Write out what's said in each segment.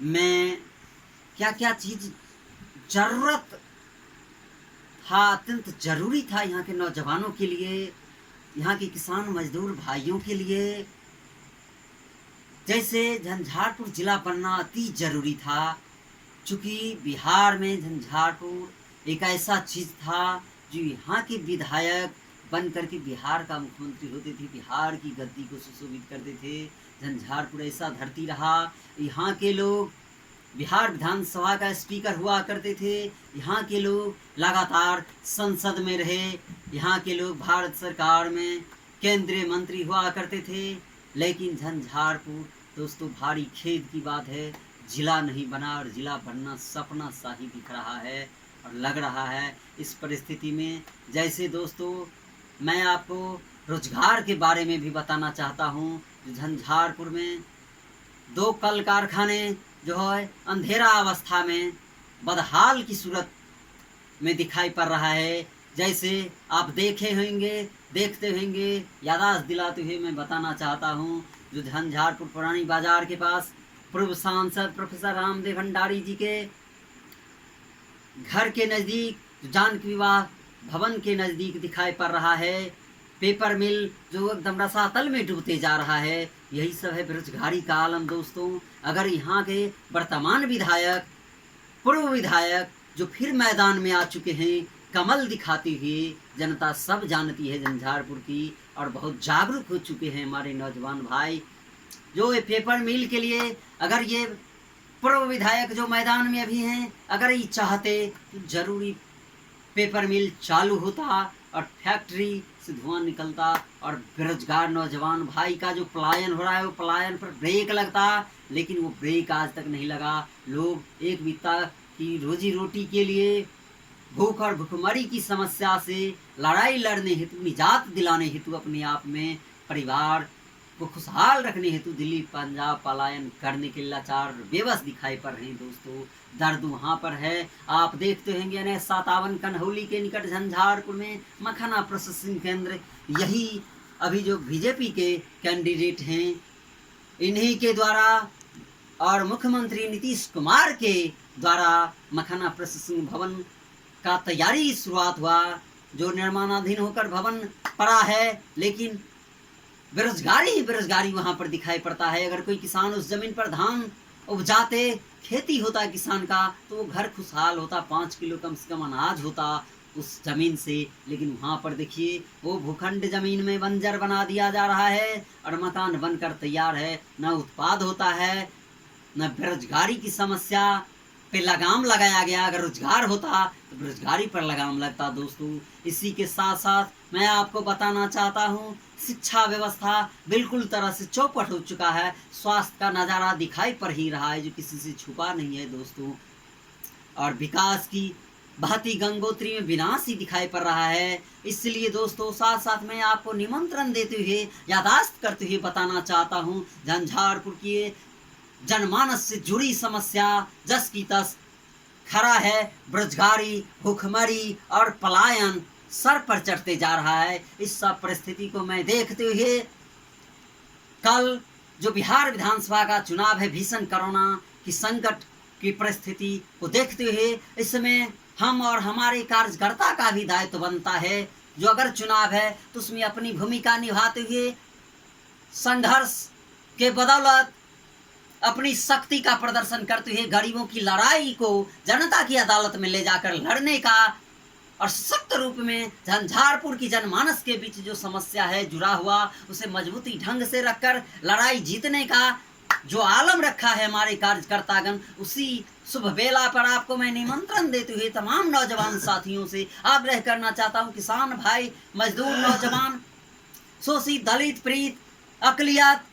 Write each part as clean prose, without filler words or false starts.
में क्या क्या चीज़ ज़रूरत था, अत्यंत ज़रूरी था यहाँ के नौजवानों के लिए, यहाँ के किसान मजदूर भाइयों के लिए। जैसे झंझारपुर ज़िला बनना अति ज़रूरी था, चूँकि बिहार में झंझारपुर एक ऐसा चीज़ था जो यहाँ के विधायक बन करके बिहार का मुख्यमंत्री होते थे, बिहार की गद्दी को सुशोभित करते थे। झंझारपुर ऐसा धरती रहा, यहाँ के लोग बिहार विधानसभा का स्पीकर हुआ करते थे, यहाँ के लोग लगातार संसद में रहे, यहाँ के लोग भारत सरकार में केंद्रीय मंत्री हुआ करते थे। लेकिन झंझारपुर दोस्तों भारी खेद की बात है, जिला नहीं बना और जिला बनना सपना सा ही दिख रहा है और लग रहा है। इस परिस्थिति में जैसे दोस्तों मैं आपको रोजगार के बारे में भी बताना चाहता हूँ। झंझारपुर में 2 कल कारखाने जो है अंधेरा अवस्था में बदहाल की सूरत में दिखाई पड़ रहा है। जैसे आप देखते होंगे, यादाश्त दिलाते हुए मैं बताना चाहता हूँ, जो झंझारपुर पुरानी बाजार के पास पूर्व सांसद प्रोफेसर रामदेव भंडारी जी के घर के नज़दीक जानकी विवाह भवन के नज़दीक दिखाई पड़ रहा है पेपर मिल, जो एकदम रसातल में डूबते जा रहा है। यही सब है बेरोजगारी का आलम दोस्तों। अगर यहाँ के वर्तमान विधायक, पूर्व विधायक जो फिर मैदान में आ चुके हैं, कमल दिखाते हुए, जनता सब जानती है झंझारपुर की और बहुत जागरूक हो चुके हैं हमारे नौजवान भाई, जो ये पेपर मिल के लिए अगर ये पूर्व विधायक जो मैदान में अभी हैं, अगर ये चाहते तो जरूरी पेपर मिल चालू होता और फैक्ट्री से धुआं निकलता और बेरोजगार नौजवान भाई का जो पलायन हो रहा है वो पलायन पर ब्रेक लगता, लेकिन वो ब्रेक आज तक नहीं लगा। लोग एक बित्ता की रोजी रोटी के लिए, भूख और भुखमरी की समस्या से लड़ाई लड़ने हेतु, निजात दिलाने हेतु, अपने आप में परिवार को खुशहाल रखने हेतु दिल्ली पंजाब पलायन करने के लाचार बेबस दिखाई पड़ रहे हैं दोस्तों। दर्द वहाँ पर है। आप देखते होंगे NH 57 कन्हौली के निकट झंझारपुर में मखाना प्रोसेसिंग केंद्र, यही अभी जो बीजेपी के कैंडिडेट हैं इन्हीं के द्वारा और मुख्यमंत्री नीतीश कुमार के द्वारा मखाना प्रोसेसिंग भवन का तैयारी शुरुआत हुआ, जो निर्माणाधीन होकर भवन पड़ा है, लेकिन बेरोजगारी वहाँ पर दिखाई पड़ता है। अगर कोई किसान उस जमीन पर धान उपजाते, खेती होता किसान का, तो वो घर खुशहाल होता, 5 किलो कम से कम अनाज होता उस जमीन से। लेकिन वहाँ पर देखिए वो भूखंड जमीन में बंजर बना दिया जा रहा है और मकान बनकर तैयार है, न उत्पाद होता है, न बेरोजगारी की समस्या पे लगाम लगाया गया। अगर रोजगार होता तो बेरोजगारी पर लगाम लगता दोस्तों। इसी के साथ साथ मैं आपको बताना चाहता हूँ, शिक्षा व्यवस्था बिल्कुल तरह से चौपट हो चुका है। स्वास्थ्य का नज़ारा दिखाई पड़ ही रहा है, जो किसी से छुपा नहीं है दोस्तों। और विकास की बहती गंगोत्री में विनाश ही दिखाई पड़ रहा है। इसलिए दोस्तों साथ साथ मैं आपको निमंत्रण देते हुए, यादाश्त करते हुए बताना चाहता हूँ, झंझारपुर की जनमानस से जुड़ी समस्या जस की तस खड़ा है। बेरोजगारी, भूखमरी और पलायन सर पर चढ़ते जा रहा है। इस सब परिस्थिति को मैं देखते हुए, कल जो बिहार विधानसभा का चुनाव है, भीषण कोरोना की संकट की परिस्थिति को देखते हुए, इसमें हम और हमारे कार्यकर्ता का भी दायित्व बनता है, जो अगर चुनाव है तो उसमें अपनी भूमिका निभाते हुए संघर्ष के बदौलत अपनी शक्ति का प्रदर्शन करते हुए गरीबों की लड़ाई को जनता की अदालत में ले जाकर लड़ने का और सख्त रूप में झंझारपुर की जनमानस के बीच जो समस्या है जुड़ा हुआ, उसे मजबूती ढंग से रखकर लड़ाई जीतने का जो आलम रखा है हमारे कार्यकर्तागण, उसी शुभ बेला पर आपको मैं निमंत्रण देते हुए तमाम नौजवान साथियों से आग्रह करना चाहता हूं, किसान भाई, मजदूर नौजवान, शोषित, दलित, पीड़ित, अकलियत,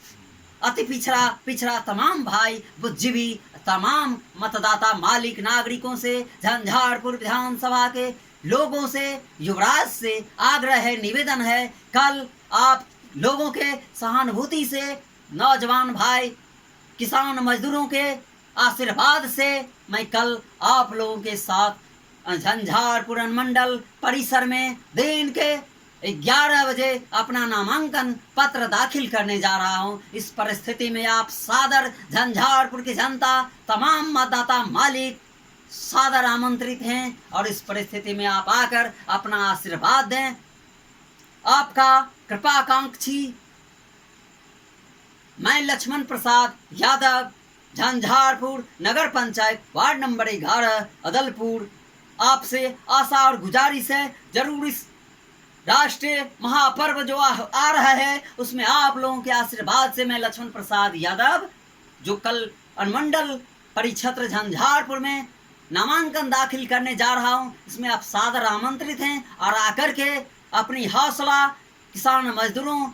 अति पिछड़ा तमाम भाई बुद्धिजीवी, तमाम मतदाता मालिक नागरिकों से, झंझारपुर विधानसभा के लोगों से, युवराज से आग्रह है, निवेदन है, कल आप लोगों के सहानुभूति से, नौजवान भाई, किसान मजदूरों के आशीर्वाद से मैं कल आप लोगों के साथ झंझारपुर मंडल परिसर में दिन के 11 बजे अपना नामांकन पत्र दाखिल करने जा रहा हूं। इस परिस्थिति में आप सादर झंझारपुर की जनता, तमाम मतदाता मालिक सादर आमंत्रित हैं और इस परिस्थिति में आप आकर अपना आशीर्वाद दें। आपका कृपाकांक्षी मैं लक्ष्मण प्रसाद यादव, झंझारपुर नगर पंचायत वार्ड नंबर 11 अदलपुर, आपसे आशा और गुजारिश है, जरूर इस राष्ट्रीय महापर्व जो आ रहा है उसमें आप लोगों के आशीर्वाद से मैं लक्ष्मण प्रसाद यादव, जो कल अनुमंडल परिक्षेत्र झंझारपुर में नामांकन दाखिल करने जा रहा हूं, इसमें आप सादर आमंत्रित हैं और आकर के अपनी हौसला किसान मजदूरों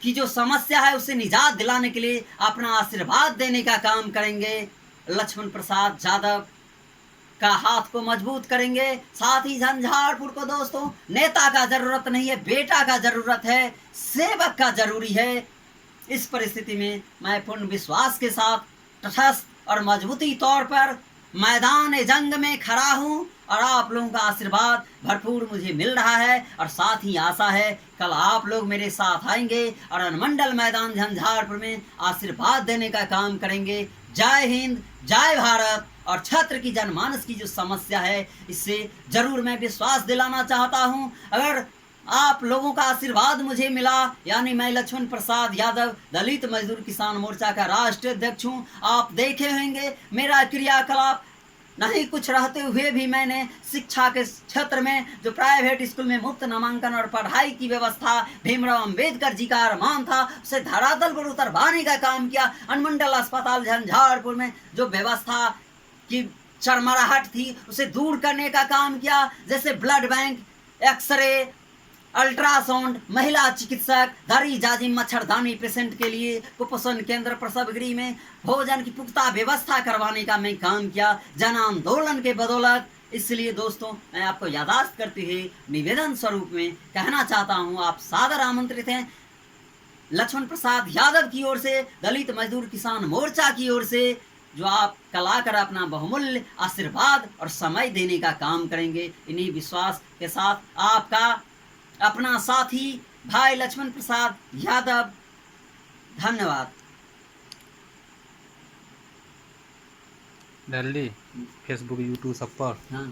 की जो समस्या है उसे निजात दिलाने के लिए अपना आशीर्वाद देने का काम करेंगे। लक्ष्मण प्रसाद यादव का हाथ को मजबूत करेंगे। साथ ही झंझारपुर को दोस्तों नेता का जरूरत नहीं है, बेटा का जरूरत है, सेवक का जरूरी है। इस परिस्थिति में मैं पूर्ण विश्वास के साथ तटस्थ और मजबूती तौर पर मैदान जंग में खड़ा हूं और आप लोगों का आशीर्वाद भरपूर मुझे मिल रहा है और साथ ही आशा है कल आप लोग मेरे साथ आएंगे और अनुमंडल मैदान झंझारपुर में आशीर्वाद देने का काम करेंगे। जय हिंद, जय भारत। और क्षेत्र की जनमानस की जो समस्या है इससे जरूर मैं विश्वास दिलाना चाहता हूं। अगर आप लोगों का आशीर्वाद मुझे मिला, यानी मैं लक्ष्मण प्रसाद यादव दलित मजदूर किसान मोर्चा का राष्ट्रीय अध्यक्ष हूं। आप देखे होंगे मेरा क्रियाकलाप नहीं कुछ रहते हुए भी मैंने शिक्षा के क्षेत्र में जो प्राइवेट स्कूल में मुफ्त नामांकन और पढ़ाई की व्यवस्था भीमराव अंबेडकर जी का अरमान था उसे धरातल पर उतरवाने का काम किया। अनुमंडल अस्पताल झंझारपुर में जो व्यवस्था की चरमराहट थी उसे दूर करने का काम किया, जैसे ब्लड बैंक, एक्सरे, अल्ट्रासाउंड, महिला चिकित्सक, दरी जाजिम, मच्छरदानी पेशेंट के लिए, कुपोषण केंद्र, प्रसव गृह में भोजन की पुख्ता व्यवस्था करवाने का मैं काम किया जन आंदोलन के बदौलत। इसलिए दोस्तों मैं आपको यादाश्त करते हुए निवेदन स्वरूप में कहना चाहता हूं, आप सादर आमंत्रित हैं। लक्ष्मण प्रसाद यादव की ओर से, दलित मजदूर किसान मोर्चा की ओर से, जो आप कल आकर अपना बहुमूल्य आशीर्वाद और समय देने का काम करेंगे। इन्हीं विश्वास के साथ आपका अपना साथी भाई लक्ष्मण प्रसाद यादव। धन्यवाद। दिल्ली फेसबुक यूट्यूब सब पर हाँ।